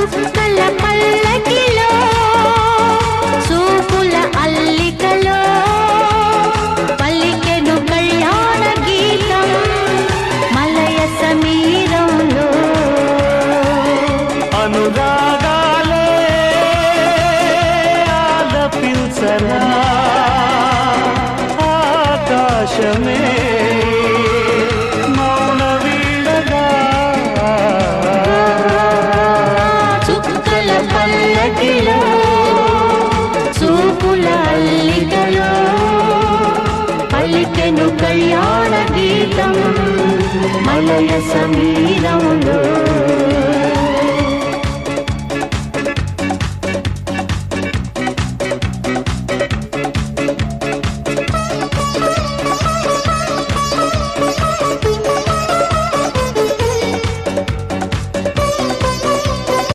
చుక్కల పల్లకిలో చూపుల అల్లికలో పలికెను కళ్యాణ గీతం మలయ సమీరంలో అనురాగాలే ఆలపించరా ఆకాశమే మౌన వీడగా చుక్కల పల్లకిలో చూపుల అల్లికలో పలికెను కళ్యాణ గీతం మలయ సమీరంలో